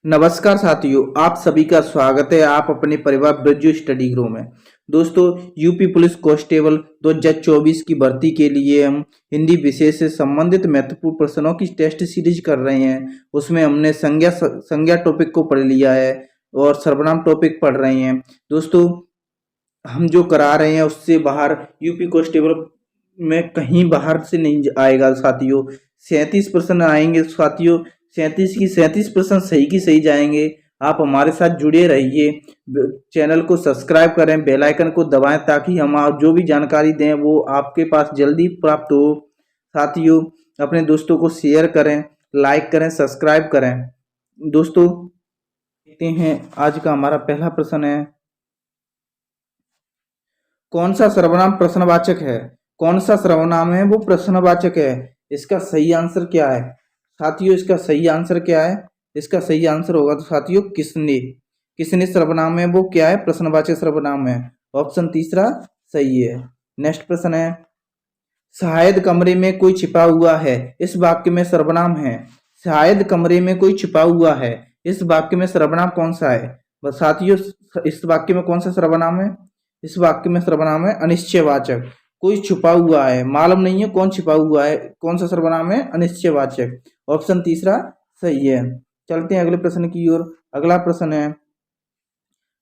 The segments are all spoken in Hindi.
नमस्कार साथियों, आप सभी का स्वागत है। आप अपने परिवार ब्रजू स्टडी ग्रुप में। दोस्तों, यूपी पुलिस कांस्टेबल 2024 की भर्ती के लिए हम हिंदी विषय से संबंधित महत्वपूर्ण प्रश्नों की टेस्ट सीरीज कर रहे हैं। उसमें हमने संज्ञा टॉपिक को पढ़ लिया है और सर्वनाम टॉपिक पढ़ रहे हैं। दोस्तों, हम जो करा रहे हैं उससे बाहर यूपी कांस्टेबल में कहीं बाहर से नहीं आएगा साथियों। 37 प्रश्न आएंगे साथियों। 37 की 37 प्रश्न सही की सही जाएंगे। आप हमारे साथ जुड़े रहिए। चैनल को सब्सक्राइब करें, बेल आइकन को दबाएं ताकि हम जो भी जानकारी दें वो आपके पास जल्दी प्राप्त हो। साथियों, अपने दोस्तों को शेयर करें, लाइक करें, सब्सक्राइब करें। दोस्तों, देखते हैं आज का हमारा पहला प्रश्न है, कौन सा सर्वनाम प्रश्नवाचक है? कौन सा सर्वनाम है वो प्रश्नवाचक है? इसका सही आंसर क्या है साथियों? इसका सही आंसर क्या है? इसका सही आंसर होगा तो साथियों किसने। किसने सर्वनाम है वो क्या है? प्रश्नवाचक सर्वनाम है। ऑप्शन तीसरा सही है। नेक्स्ट प्रश्न है, शायद कमरे में कोई छिपा हुआ है, इस वाक्य में सर्वनाम है। शायद कमरे में कोई छिपा हुआ है, इस वाक्य में सर्वनाम कौन सा है? बस साथियों, इस वाक्य में कौन सा सर्वनाम है? इस वाक्य में सर्वनाम है अनिश्चयवाचक। कोई छुपा हुआ है, मालूम नहीं है कौन छिपा हुआ है। कौन सा सर्वनाम है? अनिश्चयवाचक। ऑप्शन तीसरा सही है। चलते हैं अगले प्रश्न की ओर। अगला प्रश्न है,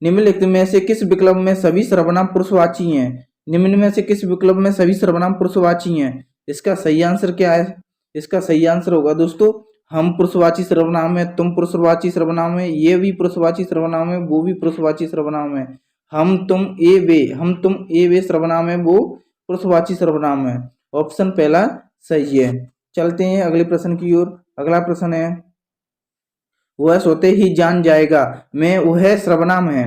निम्नलिखित में से किस विकल्प में सभी सर्वनाम पुरुषवाची हैं? निम्न में से किस विकल्प में सभी सर्वनाम पुरुषवाची हैं? इसका सही आंसर क्या है? इसका सही आंसर होगा दोस्तों, हम पुरुषवाची सर्वनाम है, तुम पुरुषवाची सर्वनाम है, ये भी पुरुषवाची सर्वनाम है, वो भी पुरुषवाची सर्वनाम है। हम तुम ए वे सर्वनाम है, वो पुरुषवाची सर्वनाम है। ऑप्शन पहला सही है। चलते हैं अगले प्रश्न की ओर। अगला प्रश्न है, वह सोते ही जान जाएगा में वह सर्वनाम है।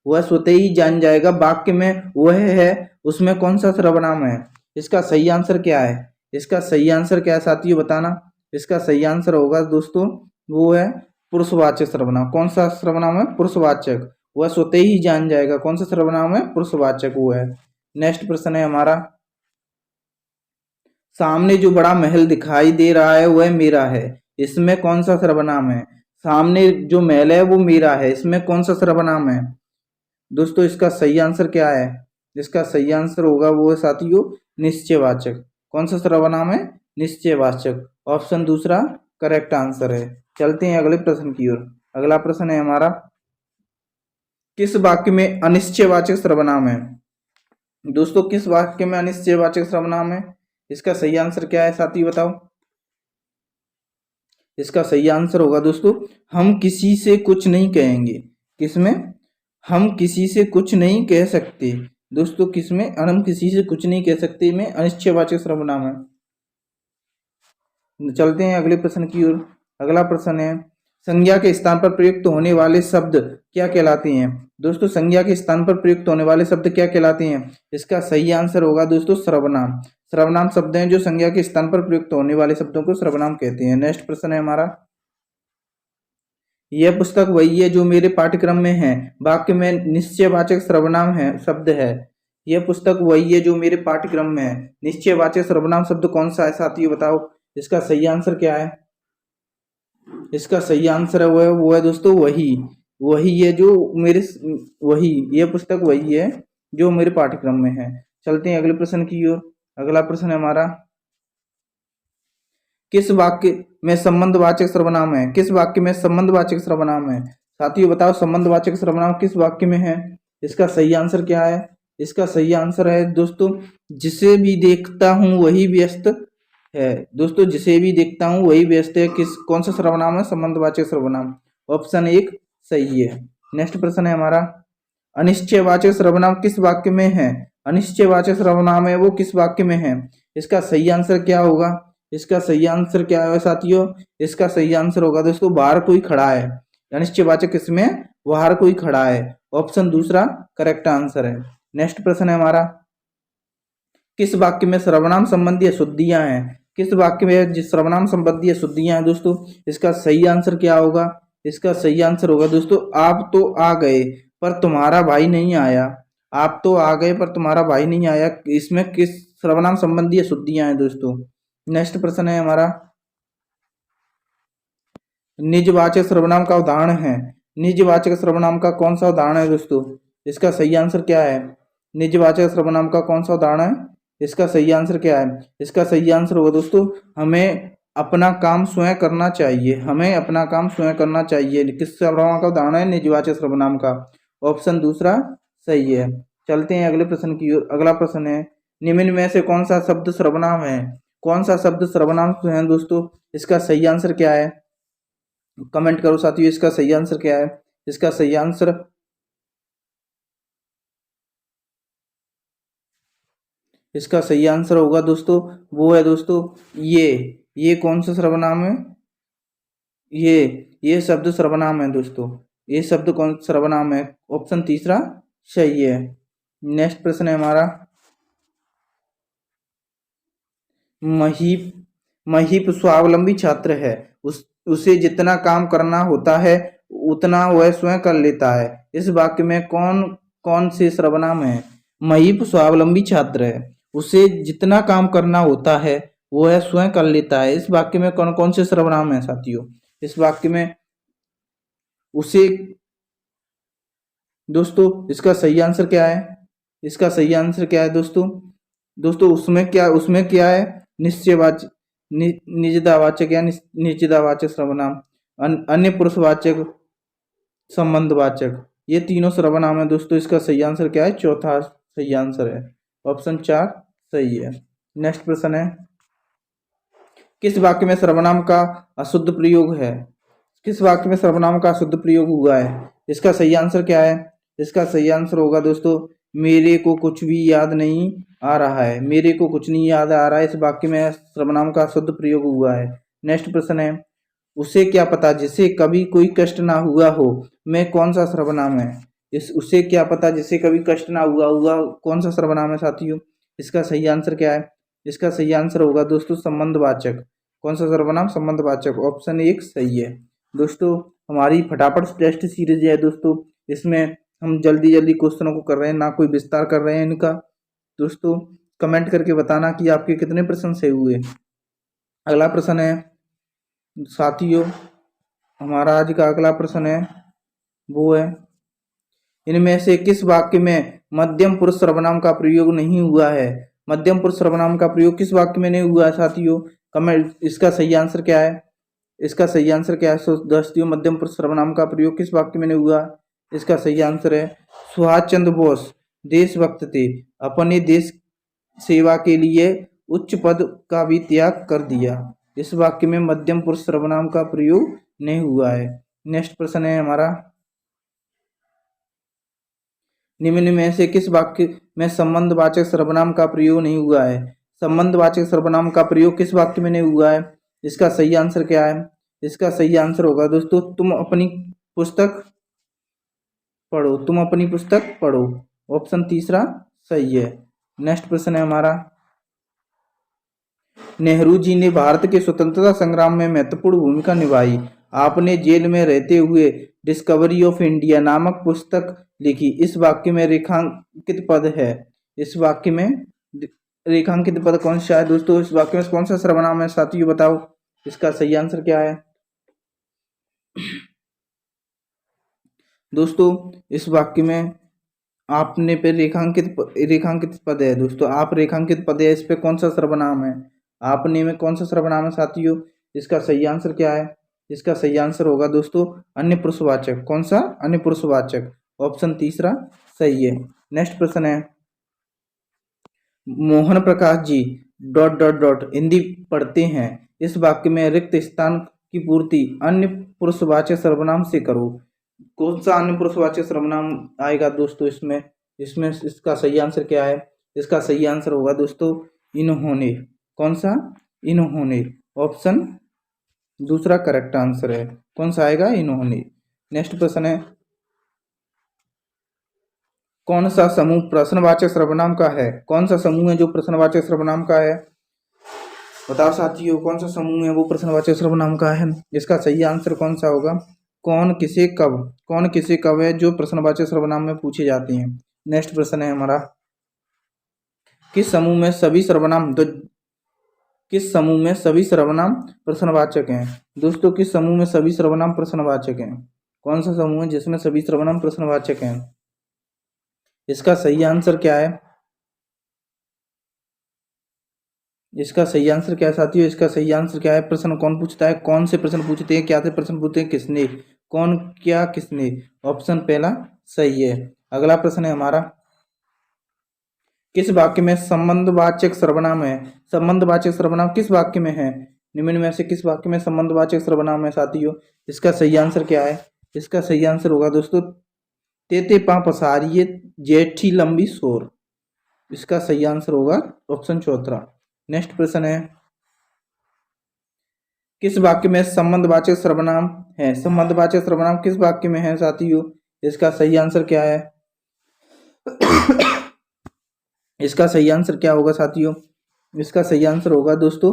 वह सोते ही जान जाएगा वाक्य में वह है, उसमें कौन सा सर्वनाम है? इसका सही आंसर क्या है? इसका सही आंसर क्या है साथियों, बताना। इसका सही आंसर होगा दोस्तों, वो है पुरुषवाचक सर्वनाम। कौन सा सर्वनाम है? पुरुषवाचक। वह सोते ही जान जाएगा, कौन सा सर्वनाम है? पुरुषवाचक वो है। नेक्स्ट प्रश्न है हमारा, सामने जो बड़ा महल दिखाई दे रहा है वह मेरा है, इसमें कौन सा सर्वनाम है? सामने जो महल है वो मेरा है, इसमें कौन सा सर्वनाम है? दोस्तों, इसका सही आंसर क्या है? इसका सही आंसर होगा वो है साथियों निश्चयवाचक। कौन सा सर्वनाम है? निश्चयवाचक। ऑप्शन दूसरा करेक्ट आंसर है। चलते हैं अगले प्रश्न की ओर। अगला प्रश्न है हमारा, किस वाक्य में अनिश्चयवाचक सर्वनाम है? दोस्तों, किस वाक्य में अनिश्चयवाचक सर्वनाम है? इसका सही आंसर क्या है साथी, बताओ। इसका सही आंसर होगा दोस्तों, हम किसी से कुछ नहीं कहेंगे। किसमें? हम किसी से कुछ नहीं कह सकते। दोस्तों, किसमें? हम किसी से कुछ नहीं कह सकते में अनिश्चयवाचक सर्वनाम है। चलते हैं अगले प्रश्न की ओर। अगला प्रश्न है, संज्ञा के स्थान पर प्रयुक्त होने वाले शब्द क्या कहलाते हैं? दोस्तों, संज्ञा के स्थान पर प्रयुक्त होने वाले शब्द क्या कहलाते हैं? इसका सही आंसर होगा दोस्तों सर्वनाम। सर्वनाम शब्द हैं जो संज्ञा के स्थान पर प्रयुक्त होने वाले शब्दों को सर्वनाम कहते हैं। नेक्स्ट प्रश्न है हमारा, यह पुस्तक वही है जो मेरे पाठ्यक्रम में है, वाक्य में निश्चयवाचक सर्वनाम है शब्द है। यह पुस्तक वही है जो मेरे पाठ्यक्रम में है, निश्चयवाचक सर्वनाम शब्द कौन सा है साथियों, बताओ। इसका सही आंसर क्या है? इसका सही आंसर है वो है दोस्तों वही। वही है जो मेरे, वही, यह पुस्तक वही है जो मेरे पाठ्यक्रम में है। चलते हैं अगले प्रश्न की ओर। अगला प्रश्न है हमारा, किस वाक्य में संबंधवाचक सर्वनाम है? किस वाक्य में संबंधवाचक सर्वनाम है? साथियों बताओ, संबंधवाचक सर्वनाम किस वाक्य में है? इसका सही आंसर क्या है? इसका सही आंसर है दोस्तों, जिसे भी देखता हूं वही व्यस्त है। दोस्तों, जिसे भी देखता हूं वही व्यस्त है, किस कौन सा सर्वनाम है? संबंधवाचक सर्वनाम। ऑप्शन एक सही है। नेक्स्ट प्रश्न है हमारा, अनिश्चयवाचक सर्वनाम किस वाक्य में है? अनिश्चयवाचक सर्वनाम है वो किस वाक्य में है? इसका सही आंसर क्या होगा? इसका सही आंसर क्या है साथियों? इसका सही आंसर होगा दोस्तों, बाहर कोई खड़ा है। अनिश्चयवाचक किसमें? बाहर कोई खड़ा है। ऑप्शन दूसरा करेक्ट आंसर है। नेक्स्ट प्रश्न है हमारा, किस वाक्य में सर्वनाम संबंधी अशुद्धियां हैं? किस वाक्य में जिस सर्वनाम संबंधी अशुद्धियां हैं दोस्तों? इसका सही आंसर क्या होगा? इसका सही आंसर होगा दोस्तों, आप तो आ गए पर तुम्हारा भाई नहीं आया। आप तो आ गए पर तुम्हारा भाई नहीं आया, इसमें किस सर्वनाम संबंधी अशुद्धियां हैं दोस्तों? नेक्स्ट प्रश्न है हमारा, निजवाचक सर्वनाम का उदाहरण है। निजवाचक सर्वनाम का कौन सा उदाहरण है दोस्तों? इसका सही आंसर क्या है? निजवाचक सर्वनाम का कौन सा उदाहरण है? इसका सही आंसर क्या है? इसका सही आंसर होगा दोस्तों, हमें अपना काम स्वयं करना चाहिए। हमें अपना काम स्वयं करना चाहिए। किस सर्वनाम का उदाहरण है? निजवाचक सर्वनाम का। ऑप्शन दूसरा सही है। चलते हैं अगले प्रश्न की ओर। अगला प्रश्न है, निम्न में से कौन सा शब्द सर्वनाम है? कौन सा शब्द सर्वनाम है दोस्तों? इसका सही आंसर क्या है? कमेंट करो साथियों, इसका सही आंसर क्या है? इसका सही आंसर इसका सही आंसर होगा दोस्तों, वो है दोस्तों ये कौन सा सर्वनाम है? ये शब्द सर्वनाम है दोस्तों। ये शब्द कौन सर्वनाम है? ऑप्शन तीसरा सही है। नेक्स्ट प्रश्न है हमारा, महीप महीप स्वावलंबी छात्र है। उसे जितना काम करना होता है उतना वह स्वयं कर लेता है। इस वाक्य में कौन कौन से सर्वनाम है? महीप स्वावलंबी छात्र है, उसे जितना काम करना होता है वह स्वयं कर लेता है। इस वाक्य में कौन कौन से सर्वनाम है साथियों? इस वाक्य में उसे दोस्तों, इसका सही आंसर क्या है? इसका सही आंसर क्या है दोस्तों? दोस्तों उसमें क्या है? निश्चयवाचक, निजदावाचक या निश्चितावाचक सर्वनाम, अन्य पुरुषवाचक, संबंधवाचक, ये तीनों सर्वनाम है दोस्तों। इसका सही आंसर क्या है? चौथा सही आंसर है। ऑप्शन 4 सही है। नेक्स्ट प्रश्न है, किस वाक्य में सर्वनाम का अशुद्ध प्रयोग है? किस वाक्य में सर्वनाम का अशुद्ध प्रयोग हुआ है? इसका सही आंसर क्या है? इसका सही आंसर होगा दोस्तों, मेरे को कुछ भी याद नहीं आ रहा है। मेरे को कुछ नहीं याद आ रहा है, इस वाक्य में सर्वनाम का अशुद्ध प्रयोग हुआ है। नेक्स्ट प्रश्न है, उसे क्या पता जिसे कभी कोई कष्ट ना हुआ हो, में कौन सा सर्वनाम है? उसे क्या पता जिसे कभी कष्ट ना हुआ हुआ कौन सा सर्वनाम है साथियों? इसका सही आंसर क्या है? इसका सही आंसर होगा दोस्तों संबंधवाचक। कौन सा सर्वनाम? संबंधवाचक। ऑप्शन 1 सही है। दोस्तों, हमारी फटाफट टेस्ट सीरीज है दोस्तों, इसमें हम जल्दी जल्दी क्वेश्चनों को कर रहे हैं, ना कोई विस्तार कर रहे हैं इनका। दोस्तों, कमेंट करके बताना कि आपके कितने प्रश्न सही हुए। अगला प्रश्न है साथियों, हमारा आज का अगला प्रश्न है, वो है, इनमें से किस वाक्य में मध्यम पुरुष सर्वनाम का प्रयोग नहीं हुआ है? मध्यम पुरुष सर्वनाम का प्रयोग किस वाक्य में नहीं हुआ है साथियों? कमेंट, इसका सही आंसर क्या है? इसका सही आंसर क्या है दोस्तों? मध्यम पुरुष सर्वनाम का प्रयोग किस वाक्य में नहीं हुआ? इसका सही आंसर है, सुभाष चंद्र बोस देशभक्त थे, अपने देश सेवा के लिए उच्च पद का भी त्याग कर दिया। इस वाक्य में मध्यम पुरुष सर्वनाम का प्रयोग नहीं हुआ है। नेक्स्ट प्रश्न है हमारा, निम्न में से किस वाक्य में संबंधवाचक सर्वनाम का प्रयोग नहीं हुआ है? संबंधवाचक सर्वनाम का प्रयोग किस वाक्य में नहीं हुआ है? इसका सही आंसर क्या है? इसका सही आंसर होगा दोस्तों, तुम अपनी पुस्तक पढ़ो। ऑप्शन तीसरा सही है। नेक्स्ट प्रश्न है हमारा, नेहरू जी ने भारत के स्वतंत्रता संग्राम में महत्वपूर्ण भूमिका निभाई। आपने जेल में रहते हुए डिस्कवरी ऑफ इंडिया नामक पुस्तक लिखी। इस वाक्य में रेखांकित पद है। इस वाक्य में रेखांकित पद कौन सा है दोस्तों? इस वाक्य में कौन सा सर्वनाम है साथियों, बताओ। इसका सही आंसर क्या है दोस्तों? इस वाक्य में आपने पे रेखांकित पद है दोस्तों। आप रेखांकित पद है, इस पे कौन सा सर्वनाम है? आपने में कौन सा सर्वनाम है साथियों? इसका सही आंसर क्या है? इसका सही आंसर होगा दोस्तों अन्य पुरुषवाचक। कौन सा? अन्य पुरुषवाचक। ऑप्शन तीसरा सही है। नेक्स्ट प्रश्न है, मोहन प्रकाश जी हिंदी पढ़ते हैं। इस वाक्य में रिक्त स्थान की पूर्ति अन्य पुरुषवाचक सर्वनाम से करो। कौन सा अन्य पुरुषवाचक सर्वनाम आएगा दोस्तों इसमें इसका सही आंसर क्या है? इसका सही आंसर होगा दोस्तों इन्होंने। कौन सा? इन्होंने। ऑप्शन दूसरा करेक्ट आंसर है। कौन सा आएगा? इन्होंने। नेक्स्ट प्रश्न है, कौन सा समूह प्रश्नवाचक सर्वनाम का है? कौन सा समूह है जो प्रश्नवाचक सर्वनाम का है? बताओ साथियों, कौन सा समूह है वो प्रश्नवाचक सर्वनाम का है? इसका सही आंसर कौन सा होगा? कौन किसे कब है जो प्रश्नवाचक सर्वनाम में पूछे जाते हैं। नेक्स्ट प्रश्न है हमारा, किस समूह में सभी सर्वनाम किस समूह में सभी सर्वनाम प्रश्नवाचक हैं? दोस्तों किस समूह में सभी सर्वनाम प्रश्नवाचक हैं? कौन सा समूह है जिसमें सभी सर्वनाम प्रश्नवाचक हैं? इसका सही आंसर क्या है? इसका सही आंसर क्या है साथियों? इसका सही आंसर क्या है? प्रश्न कौन पूछता है? कौन से प्रश्न पूछते हैं? क्या से प्रश्न पूछते हैं? किसने? कौन, क्या, किसने? ऑप्शन पहला सही है। अगला प्रश्न है हमारा, किस वाक्य में संबंधवाचक सर्वनाम है? संबंधवाचक सर्वनाम किस वाक्य में है? निम्न में से किस वाक्य में संबंधवाचक सर्वनाम है साथियों? इसका सही आंसर क्या है? इसका सही आंसर होगा दोस्तों, तेते पा पसारिये जेठी लंबी सोर। इसका सही आंसर होगा ऑप्शन चौथा। नेक्स्ट प्रश्न है, किस वाक्य में संबंधवाचक सर्वनाम है? संबंधवाचक सर्वनाम किस वाक्य में है साथियों? इसका सही आंसर क्या है? इसका सही आंसर क्या होगा साथियों? इसका सही आंसर होगा दोस्तों,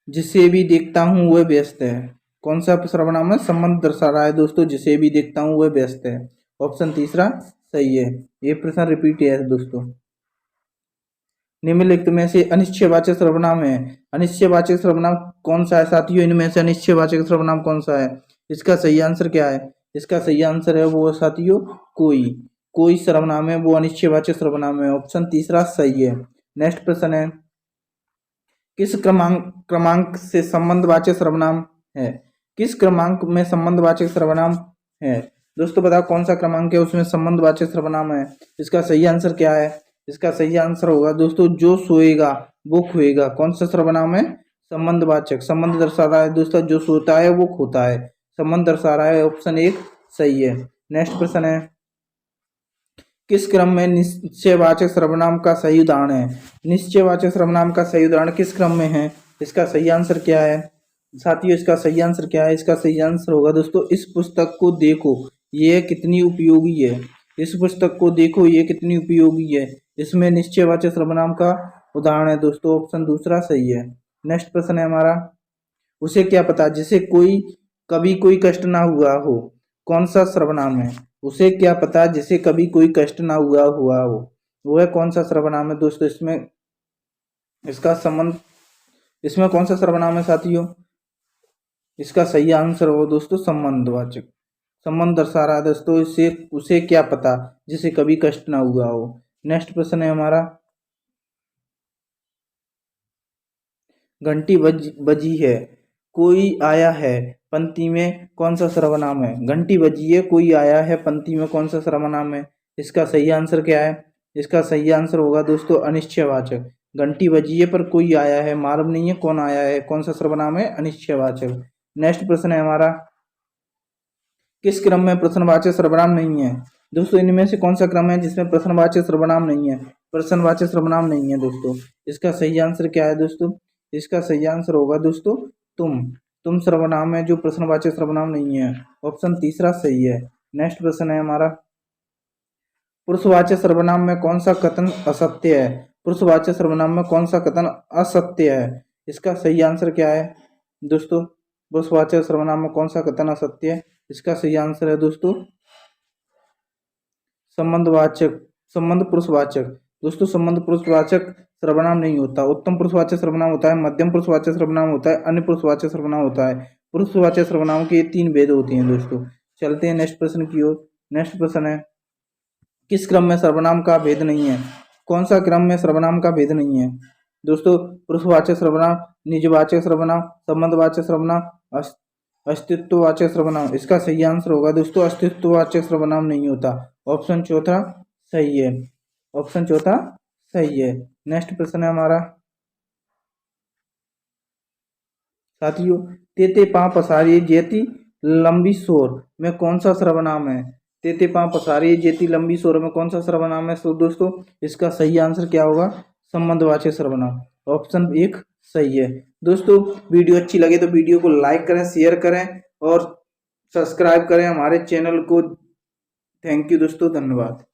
जिसे भी देखता हूं वह व्यस्त है। कौन सा सर्वनाम है? संबंध दर्शा रहा है दोस्तों, जिसे भी देखता हूं वह व्यस्त है। ऑप्शन तीसरा सही है। ये प्रश्न रिपीट है दोस्तों। निम्नलिखित में से अनिश्चयवाचक सर्वनाम है। अनिश्चयवाचक सर्वनाम कौन सा है साथियों? इनमें से अनिश्चयवाचक सर्वनाम कौन सा है? इसका सही आंसर क्या है? इसका सही आंसर है वो साथियों, कोई। कोई सर्वनाम है वो अनिश्चयवाचक सर्वनाम है। ऑप्शन तीसरा सही है। नेक्स्ट प्रश्न है, किस क्रमांक से संबंधवाचक सर्वनाम है? किस क्रमांक में संबंधवाचक सर्वनाम है? दोस्तों बताओ कौन सा क्रमांक है उसमें संबंधवाचक सर्वनाम है? इसका सही आंसर क्या है? इसका सही आंसर होगा दोस्तों, जो सोएगा वो खोएगा। कौन सा सर्वनाम है? संबंधवाचक। संबंध दर्शा रहा है दोस्तों, जो सोता है वो खोता है। संबंध दर्शा रहा है। ऑप्शन एक सही है। नेक्स्ट प्रश्न है, किस क्रम में निश्चयवाचक सर्वनाम का सही उदाहरण है? निश्चयवाचक सर्वनाम का सही उदाहरण किस क्रम में है? इसका सही आंसर क्या है साथियों? इसका सही आंसर क्या है? इसका सही आंसर होगा दोस्तों, इस पुस्तक को देखो ये कितनी उपयोगी है। इस पुस्तक को देखो ये कितनी उपयोगी है। इसमें निश्चयवाचक सर्वनाम का उदाहरण है दोस्तों। ऑप्शन दूसरा सही है। नेक्स्ट प्रश्न है हमारा, उसे क्या पता जिसे कोई कभी कोई कष्ट ना हुआ हो? कौन सा सर्वनाम है? उसे क्या पता जिसे कभी कोई कष्ट ना हुआ हो, वह कौन सा सर्वनाम है दोस्तों? इसमें इसका संबंध, इसमें कौन सा सर्वनाम है साथियों? इसका सही आंसर हो दोस्तों संबंधवाचक। संबंध दर्शा रहा है दोस्तों, इसे उसे क्या पता जिसे कभी कष्ट ना हुआ हो। नेक्स्ट प्रश्न है हमारा, घंटी बजी है, कोई आया है, पंक्ति में कौन सा सर्वनाम है? घंटी बजी है, कोई आया है, पंक्ति में कौन सा सर्वनाम है? इसका सही आंसर क्या है? इसका सही आंसर होगा दोस्तों अनिश्चयवाचक। घंटी बजी है पर कोई आया है, मालूम नहीं है कौन आया है। कौन सा सर्वनाम है? अनिश्चयवाचक। नेक्स्ट प्रश्न है हमारा, किस क्रम में प्रश्नवाचक सर्वनाम नहीं है? दोस्तों इनमें से कौन सा क्रम है जिसमें प्रश्नवाचक सर्वनाम नहीं है? प्रश्नवाचक सर्वनाम नहीं है दोस्तों। इसका सही आंसर क्या है दोस्तों? इसका सही आंसर होगा दोस्तों तुम सर्वनाम है जो प्रश्नवाचक सर्वनाम नहीं है। ऑप्शन तीसरा सही है। नेक्स्ट प्रश्न है हमारा, पुरुषवाचक सर्वनाम में कौन सा कथन असत्य है? पुरुषवाचक सर्वनाम में कौन सा कथन असत्य है? इसका सही आंसर क्या है दोस्तों? पुरुषवाचक सर्वनाम में कौन सा कथन असत्य है? इसका सही आंसर है दोस्तों संबंधवाचक, संबंध पुरुषवाचक। दोस्तों संबंध पुरुषवाचक सर्वनाम नहीं होता। उत्तम पुरुषवाचक सर्वनाम होता है, मध्यम पुरुषवाचक सर्वनाम होता है, अन्य पुरुषवाचक सर्वनाम होता है। पुरुषवाचक सर्वनाम के 3 भेद होते हैं दोस्तों। चलते हैं नेक्स्ट प्रश्न की ओर। नेक्स्ट प्रश्न है, किस क्रम में सर्वनाम का भेद नहीं है? कौन सा क्रम में सर्वनाम का भेद नहीं है? दोस्तों पुरुषवाचक सर्वनाम, निजवाचक सर्वनाम, संबंधवाचक सर्वनाम, अस्तित्ववाचक सर्वनाम। इसका सही आंसर होगा दोस्तों अस्तित्ववाचक सर्वनाम नहीं होता। ऑप्शन चौथा सही है। ऑप्शन चौथा सही है। नेक्स्ट प्रश्न है हमारा, साथियों तेते पा पसारी जेती लंबी शोर में कौन सा सर्वनाम है? तेते पा पसारी जेती लंबी शोर में कौन सा सर्वनाम है? तो दोस्तों इसका सही आंसर क्या होगा? संबंधवाचक सर्वनाम। ऑप्शन एक सही है। दोस्तों वीडियो अच्छी लगे तो वीडियो को लाइक करें, शेयर करें और सब्सक्राइब करें हमारे चैनल को। थैंक यू दोस्तों, धन्यवाद।